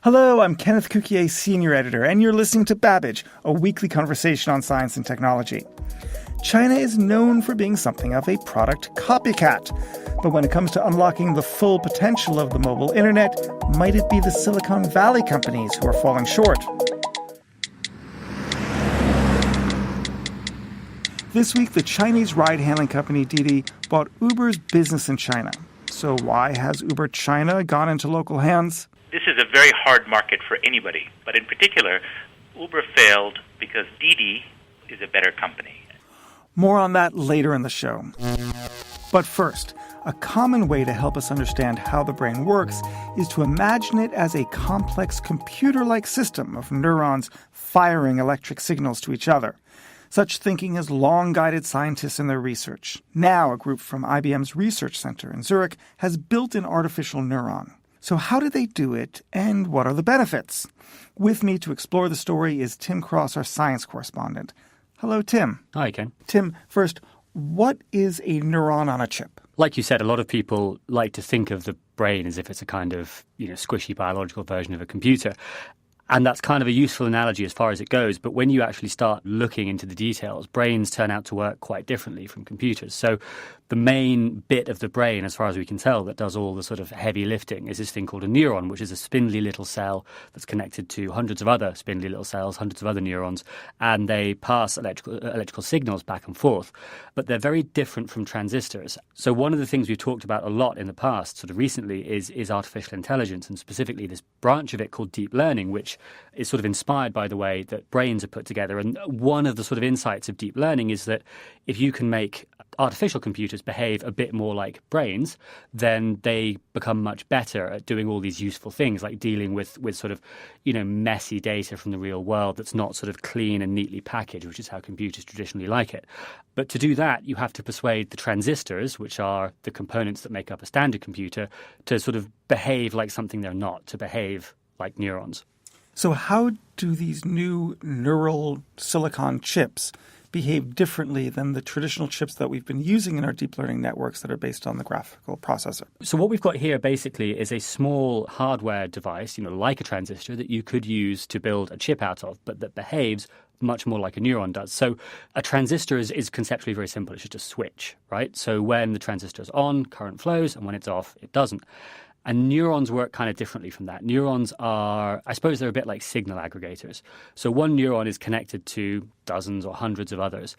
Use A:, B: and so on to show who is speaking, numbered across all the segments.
A: Hello, I'm Kenneth Cukier, Senior Editor, and you're listening to Babbage, a weekly conversation on science and technology. China is known for being something of a product copycat. But when it comes to unlocking the full potential of the mobile internet, might it be the Silicon Valley companies who are falling short? This week, the Chinese ride-hailing company Didi bought Uber's business in China. So why has Uber China gone into local hands?
B: This is a very hard market for anybody, but in particular, Uber failed because Didi is a better company.
A: More on that later in the show. But first, a common way to help us understand how the brain works is to imagine it as a complex computer-like system of neurons firing electric signals to each other. Such thinking has long guided scientists in their research. Now, a group from IBM's research center in Zurich has built an artificial neuron. So how did they do it, and what are the benefits? With me to explore the story is Tim Cross, our science correspondent. Hello, Tim.
C: Hi, Ken.
A: Tim, first, what is a neuron on a chip?
C: Like you said, a lot of people like to think of the brain as if it's a kind of, squishy biological version of a computer. And that's kind of a useful analogy as far as it goes. But when you actually start looking into the details, brains turn out to work quite differently from computers. So the main bit of the brain, as far as we can tell, that does all the sort of heavy lifting is this thing called a neuron, which is a spindly little cell that's connected to hundreds of other spindly little cells, hundreds of other neurons, and they pass electrical signals back and forth. But they're very different from transistors. So one of the things we've talked about a lot in the past, sort of recently, is artificial intelligence, and specifically this branch of it called deep learning, which is sort of inspired by the way that brains are put together. And one of the sort of insights of deep learning is that if you can make artificial computers behave a bit more like brains, then they become much better at doing all these useful things, like dealing with sort of, messy data from the real world that's not sort of clean and neatly packaged, which is how computers traditionally like it. But to do that, you have to persuade the transistors, which are the components that make up a standard computer, to sort of behave like something they're not, to behave like neurons.
A: So how do these new neural silicon chips behave differently than the traditional chips that we've been using in our deep learning networks that are based on the graphical processor?
C: So what we've got here basically is a small hardware device, like a transistor that you could use to build a chip out of, but that behaves much more like a neuron does. So a transistor is conceptually very simple. It's just a switch, right? So when the transistor is on, current flows, and when it's off, it doesn't. And neurons work kind of differently from that. Neurons are, I suppose they're a bit like signal aggregators. So one neuron is connected to dozens or hundreds of others,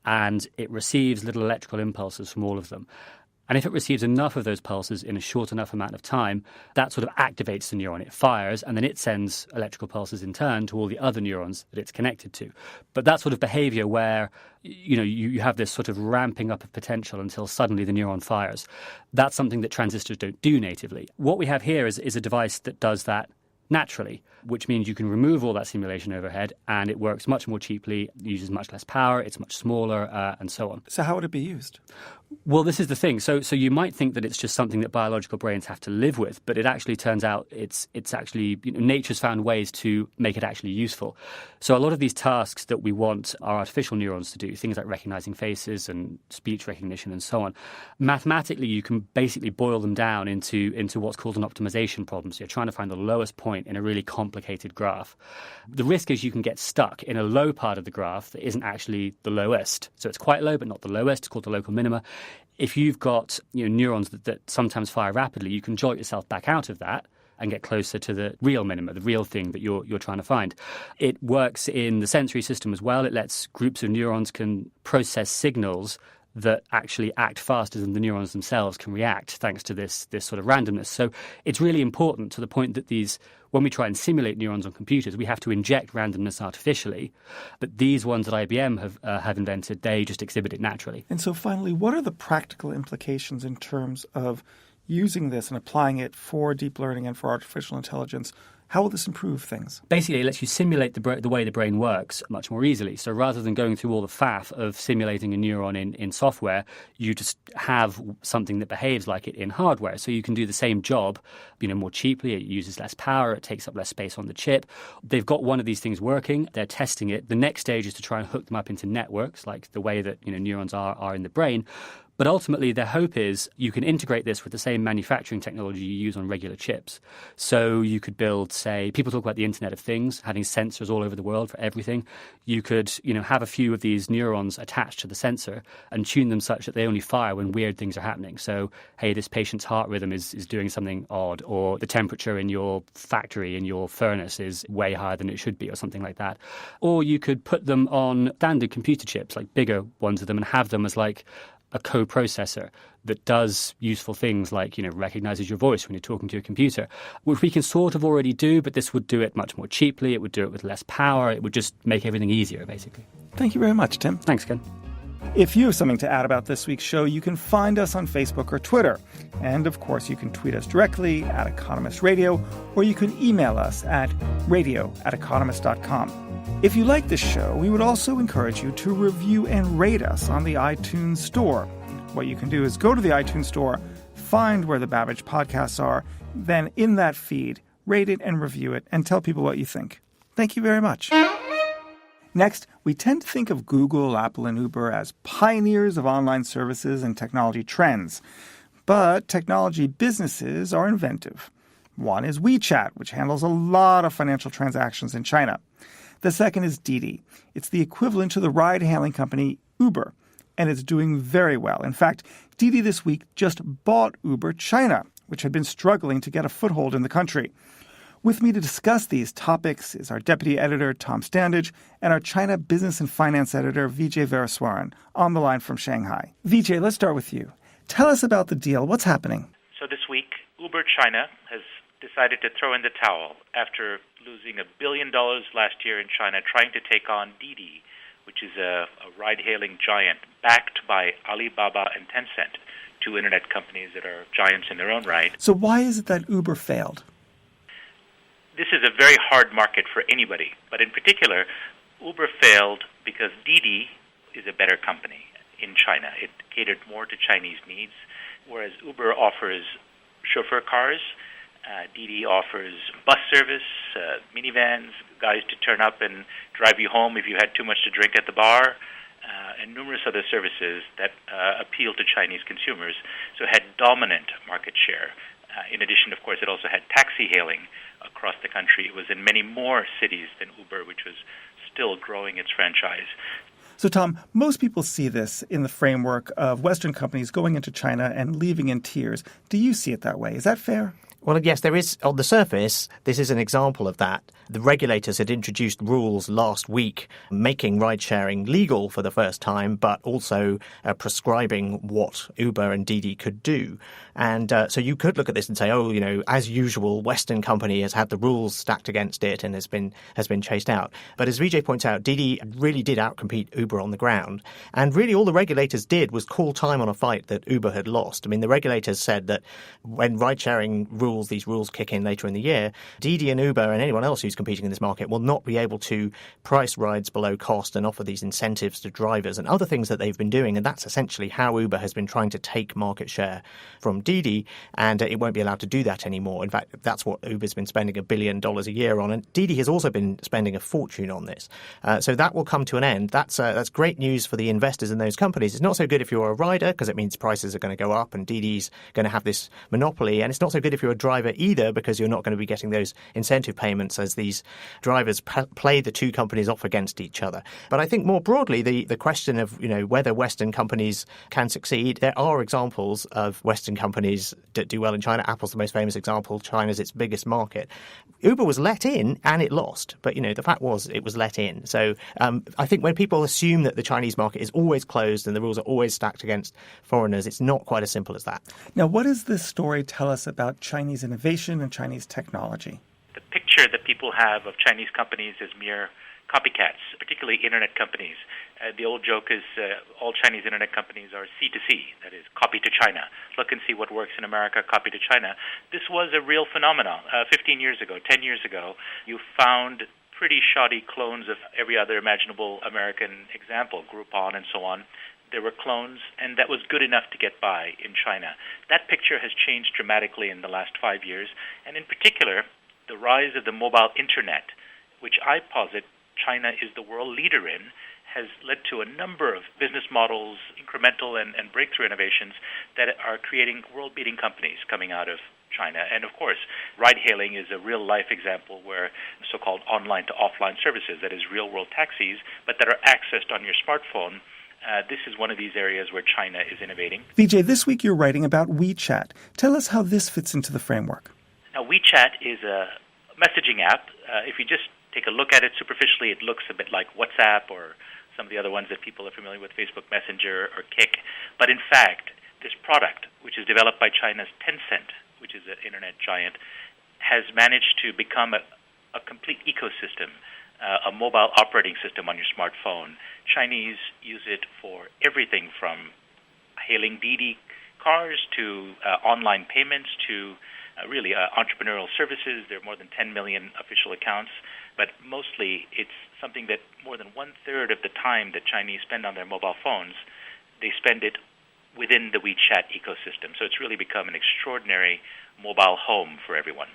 C: and it receives little electrical impulses from all of them. And if it receives enough of those pulses in a short enough amount of time, that sort of activates the neuron. It fires, and then it sends electrical pulses in turn to all the other neurons that it's connected to. But that sort of behavior where, you have this sort of ramping up of potential until suddenly the neuron fires, that's something that transistors don't do natively. What we have here is a device that does that naturally, which means you can remove all that simulation overhead, and it works much more cheaply, uses much less power, it's much smaller, and so on.
A: So how would it be used?
C: Well, this is the thing. So you might think that it's just something that biological brains have to live with, but it actually turns out it's actually, nature's found ways to make it actually useful. So a lot of these tasks that we want our artificial neurons to do, things like recognizing faces and speech recognition and so on, mathematically you can basically boil them down into what's called an optimization problem. So you're trying to find the lowest point in a really complicated graph. The risk is you can get stuck in a low part of the graph that isn't actually the lowest. So it's quite low, but not the lowest. It's called the local minima. If you've got neurons that sometimes fire rapidly, you can jolt yourself back out of that and get closer to the real minima, the real thing that you're trying to find. It works in the sensory system as well. It lets groups of neurons can process signals that actually act faster than the neurons themselves can react, thanks to this sort of randomness. So it's really important to the point that when we try and simulate neurons on computers, we have to inject randomness artificially. But these ones that IBM have invented, they just exhibit it naturally.
A: And so finally, what are the practical implications in terms of using this and applying it for deep learning and for artificial intelligence? How will this improve things?
C: Basically, it lets you simulate the way the brain works much more easily. So rather than going through all the faff of simulating a neuron in software, you just have something that behaves like it in hardware. So you can do the same job, more cheaply. It uses less power. It takes up less space on the chip. They've got one of these things working. They're testing it. The next stage is to try and hook them up into networks, like the way that neurons are in the brain. But ultimately, their hope is you can integrate this with the same manufacturing technology you use on regular chips. So you could build, say, people talk about the Internet of Things, having sensors all over the world for everything. You could, have a few of these neurons attached to the sensor and tune them such that they only fire when weird things are happening. So, hey, this patient's heart rhythm is doing something odd, or the temperature in your factory, in your furnace is way higher than it should be, or something like that. Or you could put them on standard computer chips, like bigger ones of them, and have them as like a co-processor that does useful things like, recognizes your voice when you're talking to a computer, which we can sort of already do, but this would do it much more cheaply. It would do it with less power. It would just make everything easier, basically.
A: Thank you very much, Tim.
C: Thanks, Ken.
A: If you have something to add about this week's show, you can find us on Facebook or Twitter. And, of course, you can tweet us directly at Economist Radio, or you can email us at radio@economist.com. If you like this show, we would also encourage you to review and rate us on the iTunes Store. What you can do is go to the iTunes Store, find where the Babbage podcasts are, then in that feed, rate it and review it, and tell people what you think. Thank you very much. Next, we tend to think of Google, Apple, and Uber as pioneers of online services and technology trends. But technology businesses are inventive. One is WeChat, which handles a lot of financial transactions in China. The second is Didi. It's the equivalent to the ride-hailing company Uber, and it's doing very well. In fact, Didi this week just bought Uber China, which had been struggling to get a foothold in the country. With me to discuss these topics is our deputy editor, Tom Standage, and our China business and finance editor, Vijay Vaitheeswaran, on the line from Shanghai. Vijay, let's start with you. Tell us about the deal. What's happening?
B: So this week, Uber China has decided to throw in the towel after losing $1 billion last year in China trying to take on Didi, which is a ride-hailing giant backed by Alibaba and Tencent, two internet companies that are giants in their own right.
A: So why is it that Uber failed?
B: This is a very hard market for anybody, but in particular, Uber failed because Didi is a better company in China. It catered more to Chinese needs, whereas Uber offers chauffeur cars, Didi offers bus service, minivans, guys to turn up and drive you home if you had too much to drink at the bar, and numerous other services that appeal to Chinese consumers. So it had dominant market share. In addition, of course, it also had taxi hailing across the country. It was in many more cities than Uber, which was still growing its franchise.
A: So, Tom, most people see this in the framework of Western companies going into China and leaving in tears. Do you see it that way? Is that fair?
D: Well, yes, there is. On the surface, this is an example of that. The regulators had introduced rules last week making ride-sharing legal for the first time, but also prescribing what Uber and Didi could do. And so you could look at this and say, as usual, Western company has had the rules stacked against it and has been chased out. But as Vijay points out, Didi really did outcompete Uber on the ground. And really all the regulators did was call time on a fight that Uber had lost. I mean, the regulators said that when ride-sharing these rules kick in later in the year, Didi and Uber and anyone else who's competing in this market will not be able to price rides below cost and offer these incentives to drivers and other things that they've been doing. And that's essentially how Uber has been trying to take market share from Didi, and it won't be allowed to do that anymore. In fact, that's what Uber's been spending $1 billion a year on, and Didi has also been spending a fortune on this. So that will come to an end. That's great news for the investors in those companies. It's not so good if you're a rider, because it means prices are going to go up and Didi's going to have this monopoly. And it's not so good if you're a driver either, because you're not going to be getting those incentive payments as these drivers play the two companies off against each other. But I think more broadly, the question of whether Western companies can succeed, there are examples of Western companies that do well in China. Apple's the most famous example. China's its biggest market. Uber was let in and it lost. But, the fact was it was let in. So I think when people assume that the Chinese market is always closed and the rules are always stacked against foreigners, it's not quite as simple as that.
A: Now, what does this story tell us about Chinese innovation and Chinese technology?
B: The picture that people have of Chinese companies as mere copycats, particularly internet companies. The old joke is all Chinese internet companies are C2C, that is, copy to China. Look and see what works in America, copy to China. This was a real phenomenon. 15 years ago, 10 years ago, you found pretty shoddy clones of every other imaginable American example, Groupon and so on. There were clones, and that was good enough to get by in China. That picture has changed dramatically in the last 5 years, and in particular, the rise of the mobile internet, which I posit China is the world leader in, has led to a number of business models, incremental and breakthrough innovations that are creating world-beating companies coming out of China. And of course, ride-hailing is a real-life example where so-called online to offline services, that is real-world taxis, but that are accessed on your smartphone. This is one of these areas where China is innovating.
A: Vijay, this week you're writing about WeChat. Tell us how this fits into the framework.
B: Now, WeChat is a messaging app. If you just take a look at it superficially, it looks a bit like WhatsApp or some of the other ones that people are familiar with, Facebook Messenger or Kik. But in fact, this product, which is developed by China's Tencent, which is an internet giant, has managed to become a complete ecosystem, a mobile operating system on your smartphone. Chinese use it for everything from hailing Didi cars to online payments to really entrepreneurial services. There are more than 10 million official accounts, but mostly it's something that more than one-third of the time that Chinese spend on their mobile phones, they spend it within the WeChat ecosystem. So it's really become an extraordinary mobile home for everyone.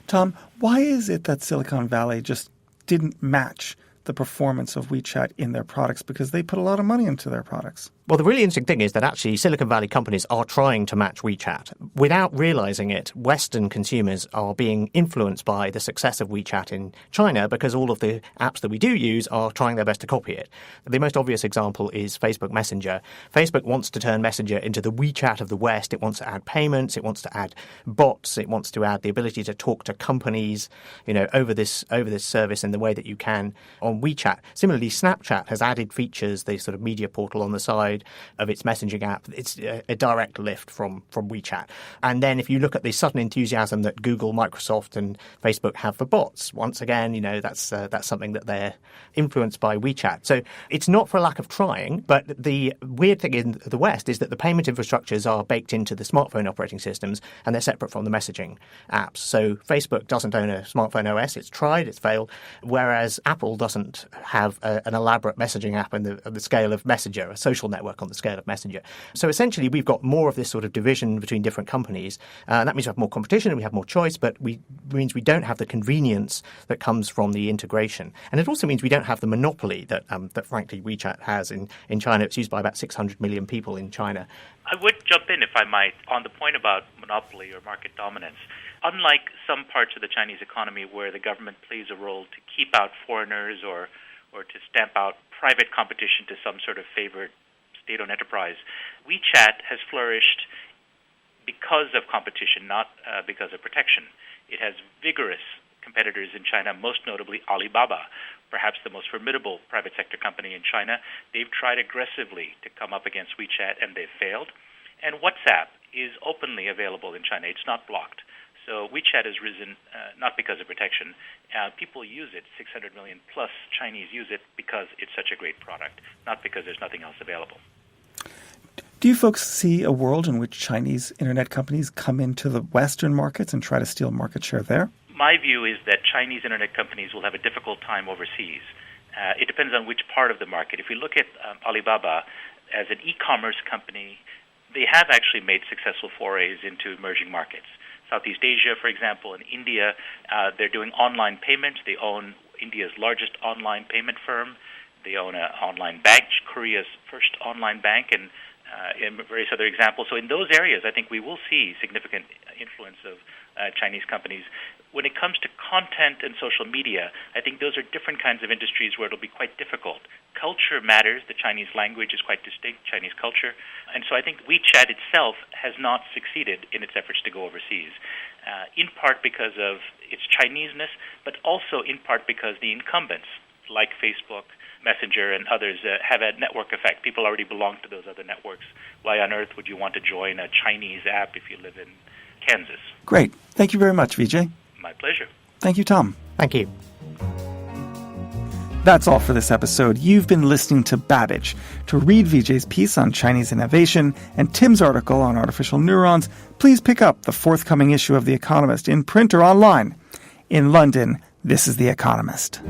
A: Tom, why is it that Silicon Valley just didn't match the performance of WeChat in their products? Because they put a lot of money into their products.
D: Well, the really interesting thing is that actually Silicon Valley companies are trying to match WeChat. Without realizing it, Western consumers are being influenced by the success of WeChat in China because all of the apps that we do use are trying their best to copy it. The most obvious example is Facebook Messenger. Facebook wants to turn Messenger into the WeChat of the West. It wants to add payments. It wants to add bots. It wants to add the ability to talk to companies, over this service in the way that you can on WeChat. Similarly, Snapchat has added features, the sort of media portal on the side of its messaging app. It's a direct lift from WeChat. And then if you look at the sudden enthusiasm that Google, Microsoft and Facebook have for bots, once again, that's something that they're influenced by WeChat. So it's not for a lack of trying, but the weird thing in the West is that the payment infrastructures are baked into the smartphone operating systems and they're separate from the messaging apps. So Facebook doesn't own a smartphone OS. It's tried, it's failed, whereas Apple doesn't have an elaborate messaging app on the scale of Messenger, a social network on the scale of Messenger. So essentially, we've got more of this sort of division between different companies. That means we have more competition and we have more choice, but means we don't have the convenience that comes from the integration. And it also means we don't have the monopoly that frankly, WeChat has in China. It's used by about 600 million people in China.
B: I would jump in, if I might, on the point about monopoly or market dominance. Unlike some parts of the Chinese economy where the government plays a role to keep out foreigners or to stamp out private competition to some sort of favored state-owned enterprise, WeChat has flourished because of competition, not because of protection. It has vigorous competitors in China, most notably Alibaba, perhaps the most formidable private sector company in China. They've tried aggressively to come up against WeChat, and they've failed. And WhatsApp is openly available in China. It's not blocked. So WeChat has risen not because of protection. People use it. 600 million plus Chinese use it because it's such a great product, not because there's nothing else available.
A: Do you folks see a world in which Chinese internet companies come into the Western markets and try to steal market share there?
B: My view is that Chinese internet companies will have a difficult time overseas. It depends on which part of the market. If we look at Alibaba as an e-commerce company, they have actually made successful forays into emerging markets. Southeast Asia, for example, and India, they're doing online payments. They own India's largest online payment firm. They own an online bank, Korea's first online bank, and various other examples. So in those areas, I think we will see significant influence of Chinese companies. When it comes to content and social media, I think those are different kinds of industries where it'll be quite difficult. Culture matters. The Chinese language is quite distinct, Chinese culture. And so I think WeChat itself has not succeeded in its efforts to go overseas, in part because of its Chineseness, but also in part because the incumbents, like Facebook, Messenger, and others, have a network effect. People already belong to those other networks. Why on earth would you want to join a Chinese app if you live in Kansas?
A: Great. Thank you very much, Vijay.
B: My pleasure.
A: Thank you, Tom.
D: Thank you.
A: That's all for this episode. You've been listening to Babbage. To read Vijay's piece on Chinese innovation and Tim's article on artificial neurons, please pick up the forthcoming issue of The Economist in print or online. In London, this is The Economist.